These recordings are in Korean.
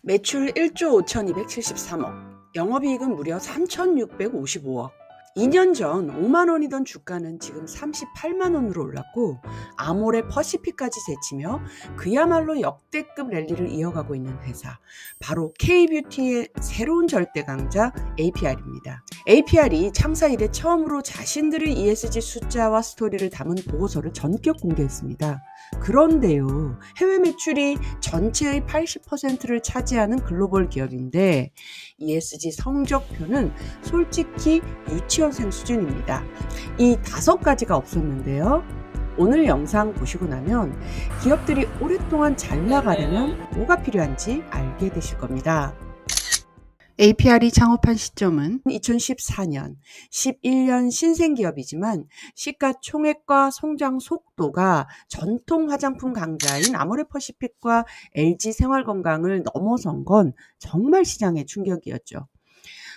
매출 1조 5,273억, 영업이익은 무려 3,655억. 2년 전 5만 원이던 주가는 지금 38만 원으로 올랐고 아모레 퍼시픽까지 제치며 그야말로 역대급 랠리를 이어가고 있는 회사, 바로 K뷰티의 새로운 절대 강자 APR입니다. APR이 창사 이래 처음으로 자신들의 ESG 숫자와 스토리를 담은 보고서를 전격 공개했습니다. 그런데요, 해외 매출이 전체의 80%를 차지하는 글로벌 기업인데 ESG 성적표는 솔직히 유치원생 수준입니다. 이 5가지가 없었는데요. 오늘 영상 보시고 나면 기업들이 오랫동안 잘 나가려면 뭐가 필요한지 알게 되실 겁니다. APR이 창업한 시점은 2014년, 11년 신생기업이지만 시가총액과 성장 속도가 전통 화장품 강자인 아모레 퍼시픽과 LG 생활건강을 넘어선 건 정말 시장의 충격이었죠.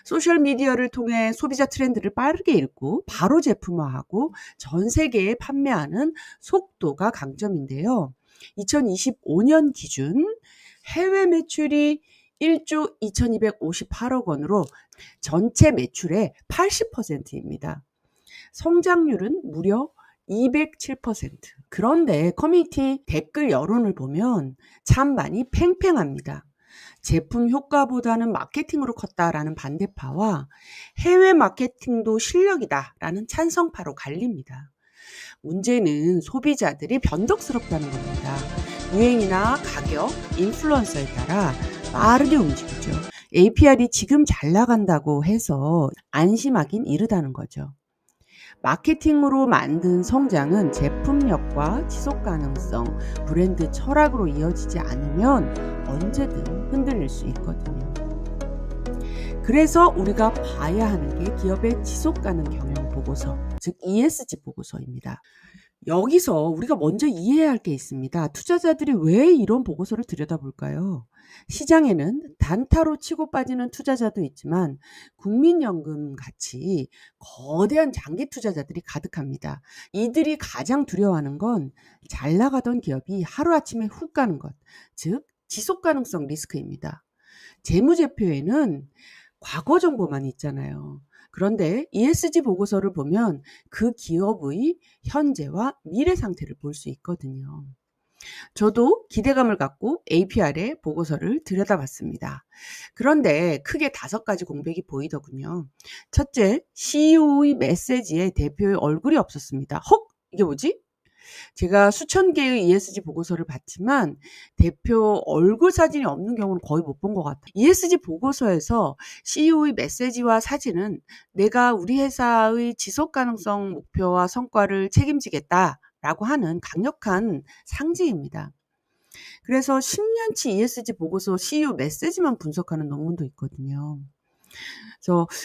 소셜미디어를 통해 소비자 트렌드를 빠르게 읽고 바로 제품화하고 전 세계에 판매하는 속도가 강점인데요. 2025년 기준 해외 매출이 1조 2,258억 원으로 전체 매출의 80%입니다. 성장률은 무려 207%. 그런데 커뮤니티 댓글 여론을 보면 참 많이 팽팽합니다. 제품 효과보다는 마케팅으로 컸다라는 반대파와 해외 마케팅도 실력이다라는 찬성파로 갈립니다. 문제는 소비자들이 변덕스럽다는 겁니다. 유행이나 가격, 인플루언서에 따라 빠르게 움직이죠. APR이 지금 잘 나간다고 해서 안심하긴 이르다는 거죠. 마케팅으로 만든 성장은 제품력과 지속 가능성, 브랜드 철학으로 이어지지 않으면 언제든 흔들릴 수 있거든요. 그래서 우리가 봐야 하는 게 기업의 지속 가능 경영 보고서, 즉 ESG 보고서입니다. 여기서 우리가 먼저 이해해야 할 게 있습니다. 투자자들이 왜 이런 보고서를 들여다볼까요? 시장에는 단타로 치고 빠지는 투자자도 있지만 국민연금 같이 거대한 장기 투자자들이 가득합니다. 이들이 가장 두려워하는 건 잘 나가던 기업이 하루아침에 훅 가는 것, 즉 지속 가능성 리스크입니다. 재무제표에는 과거 정보만 있잖아요. 그런데 ESG 보고서를 보면 그 기업의 현재와 미래 상태를 볼 수 있거든요. 저도 기대감을 갖고 APR의 보고서를 들여다봤습니다. 그런데 크게 5가지 공백이 보이더군요. 첫째, CEO의 메시지에 대표의 얼굴이 없었습니다. 헉! 이게 뭐지? 제가 수천 개의 ESG 보고서를 봤지만 대표 얼굴 사진이 없는 경우는 거의 못 본 것 같아요. ESG 보고서에서 CEO의 메시지와 사진은 내가 우리 회사의 지속 가능성 목표와 성과를 책임지겠다라고 하는 강력한 상징입니다. 그래서 10년치 ESG 보고서 CEO 메시지만 분석하는 논문도 있거든요.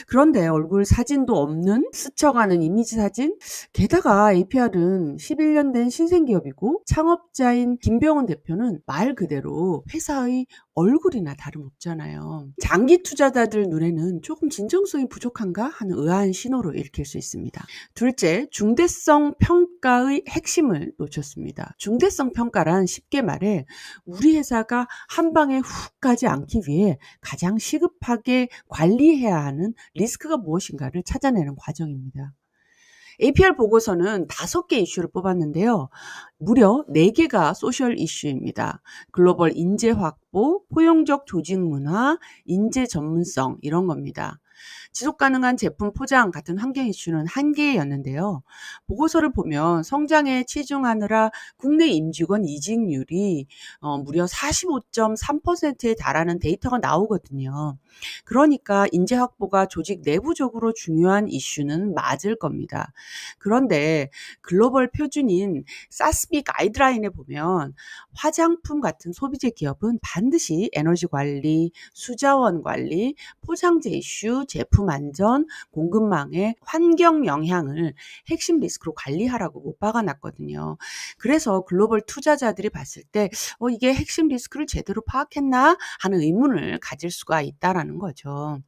그런데 얼굴 사진도 없는 스쳐가는 이미지 사진? 게다가 APR은 11년 된 신생기업이고 창업자인 김병훈 대표는 말 그대로 회사의 얼굴이나 다름없잖아요. 장기 투자자들 눈에는 조금 진정성이 부족한가 하는 의아한 신호로 읽힐 수 있습니다. 둘째, 중대성 평가의 핵심을 놓쳤습니다. 중대성 평가란 쉽게 말해 우리 회사가 한 방에 훅 가지 않기 위해 가장 시급하게 관리해야 하는 리스크가 무엇인가를 찾아내는 과정입니다. APR 보고서는 5개 이슈를 뽑았는데요. 무려 4개가 소셜 이슈입니다. 글로벌 인재 확보, 포용적 조직 문화, 인재 전문성 이런 겁니다. 지속 가능한 제품 포장 같은 환경 이슈는 1개였는데요. 보고서를 보면 성장에 치중하느라 국내 임직원 이직률이 무려 45.3%에 달하는 데이터가 나오거든요. 그러니까 인재 확보가 조직 내부적으로 중요한 이슈는 맞을 겁니다. 그런데 글로벌 표준인 SASB 가이드라인에 보면 화장품 같은 소비재 기업은 반드시 에너지 관리, 수자원 관리, 포장재 이슈, 제품 안전, 공급망의 환경 영향을 핵심 리스크로 관리하라고 못 박아놨거든요. 그래서 글로벌 투자자들이 봤을 때 이게 핵심 리스크를 제대로 파악했나 하는 의문을 가질 수가 있다라는 거죠.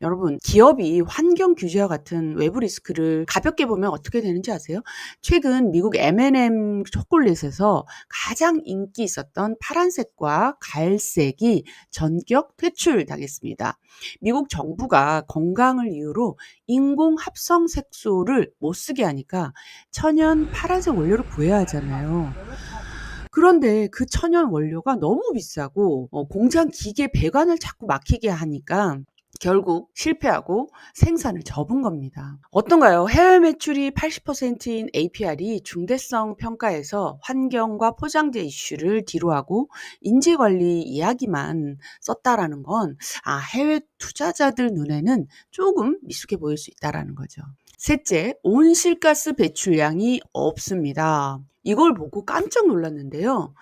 여러분, 기업이 환경 규제와 같은 외부 리스크를 가볍게 보면 어떻게 되는지 아세요? 최근 미국 M&M 초콜릿에서 가장 인기 있었던 파란색과 갈색이 전격 퇴출당했습니다. 미국 정부가 건강을 이유로 인공 합성 색소를 못 쓰게 하니까 천연 파란색 원료를 구해야 하잖아요. 그런데 그 천연 원료가 너무 비싸고 공장 기계 배관을 자꾸 막히게 하니까 결국 실패하고 생산을 접은 겁니다. 어떤가요? 해외 매출이 80%인 APR이 중대성 평가에서 환경과 포장재 이슈를 뒤로하고 인재관리 이야기만 썼다라는 건 해외 투자자들 눈에는 조금 미숙해 보일 수 있다라는 거죠. 셋째, 온실가스 배출량이 없습니다. 이걸 보고 깜짝 놀랐는데요.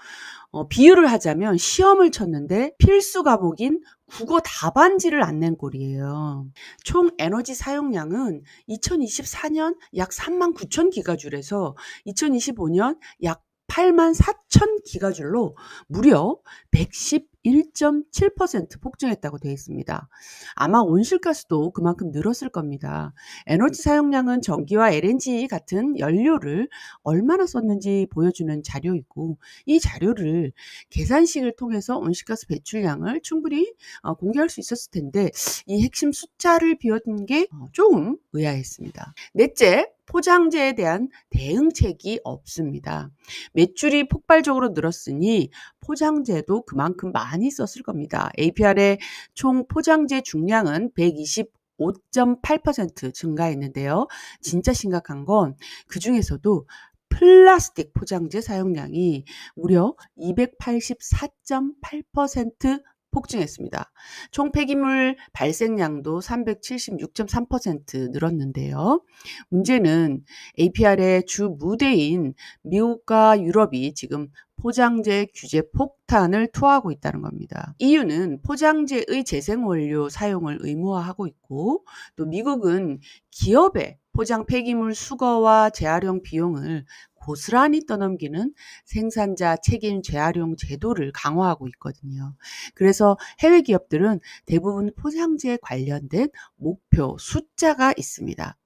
비유를 하자면 시험을 쳤는데 필수 과목인 국어 답안지를 안 낸 꼴이에요. 총 에너지 사용량은 2024년 약 39,000 기가줄에서 2025년 약 84,000 기가줄로 무려 111.7% 폭증했다고 되어 있습니다. 아마 온실가스도 그만큼 늘었을 겁니다. 에너지 사용량은 전기와 LNG 같은 연료를 얼마나 썼는지 보여주는 자료이고, 이 자료를 계산식을 통해서 온실가스 배출량을 충분히 공개할 수 있었을 텐데 이 핵심 숫자를 비웠던 게 조금 의아했습니다. 넷째, 포장재에 대한 대응책이 없습니다. 매출이 폭발적으로 늘었으니 포장재도 그만큼 많이 썼을 겁니다. APR의 총 포장재 중량은 125.8% 증가했는데요. 진짜 심각한 건 그중에서도 플라스틱 포장재 사용량이 무려 284.8% 폭증했습니다. 총 폐기물 발생량도 376.3% 늘었는데요. 문제는 APR의 주 무대인 미국과 유럽이 지금 포장재 규제 폭탄을 투하하고 있다는 겁니다. EU는 포장재의 재생원료 사용을 의무화하고 있고, 또 미국은 기업의 포장 폐기물 수거와 재활용 비용을 고스란히 떠넘기는 생산자 책임 재활용 제도를 강화하고 있거든요. 그래서 해외 기업들은 대부분 포장재에 관련된 목표 숫자가 있습니다.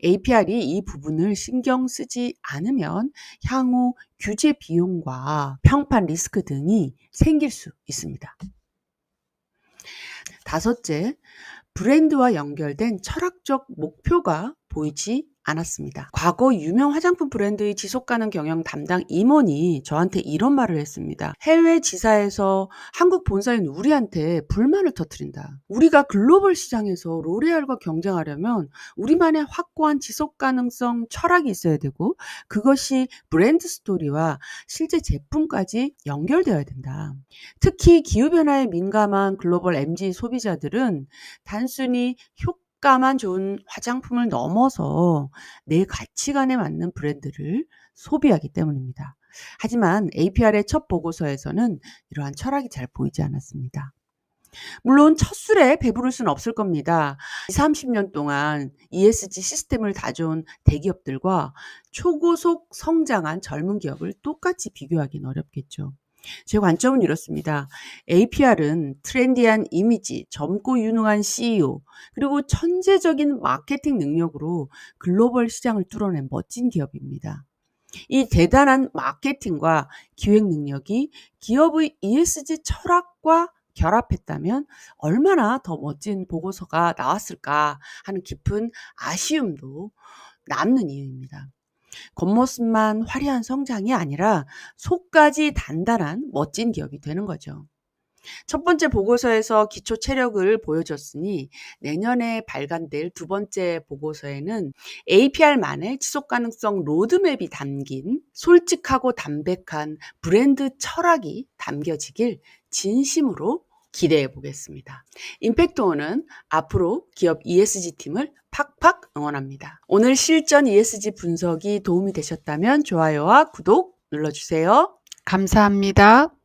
APR이 이 부분을 신경 쓰지 않으면 향후 규제 비용과 평판 리스크 등이 생길 수 있습니다. 다섯째, 브랜드와 연결된 철학적 목표가 보이지 않았습니다. 과거 유명 화장품 브랜드의 지속가능 경영 담당 임원이 저한테 이런 말을 했습니다. 해외 지사에서 한국 본사인 우리한테 불만을 터뜨린다. 우리가 글로벌 시장에서 로레알과 경쟁하려면 우리만의 확고한 지속가능성 철학이 있어야 되고, 그것이 브랜드 스토리와 실제 제품까지 연결되어야 된다. 특히 기후변화에 민감한 글로벌 MZ 소비자들은 단순히 효과만 좋은 화장품을 넘어서 내 가치관에 맞는 브랜드를 소비하기 때문입니다. 하지만 APR의 첫 보고서에서는 이러한 철학이 잘 보이지 않았습니다. 물론 첫 술에 배부를 수는 없을 겁니다. 30년 동안 ESG 시스템을 다져온 대기업들과 초고속 성장한 젊은 기업을 똑같이 비교하기는 어렵겠죠. 제 관점은 이렇습니다. APR은 트렌디한 이미지, 젊고 유능한 CEO, 그리고 천재적인 마케팅 능력으로 글로벌 시장을 뚫어낸 멋진 기업입니다. 이 대단한 마케팅과 기획 능력이 기업의 ESG 철학과 결합했다면 얼마나 더 멋진 보고서가 나왔을까 하는 깊은 아쉬움도 남는 이유입니다. 겉모습만 화려한 성장이 아니라 속까지 단단한 멋진 기업이 되는 거죠. 첫 번째 보고서에서 기초 체력을 보여줬으니 내년에 발간될 두 번째 보고서에는 APR만의 지속가능성 로드맵이 담긴 솔직하고 담백한 브랜드 철학이 담겨지길 진심으로 기대해 보겠습니다. 임팩트온은 앞으로 기업 ESG팀을 팍팍 응원합니다. 오늘 실전 ESG 분석이 도움이 되셨다면 좋아요와 구독 눌러주세요. 감사합니다.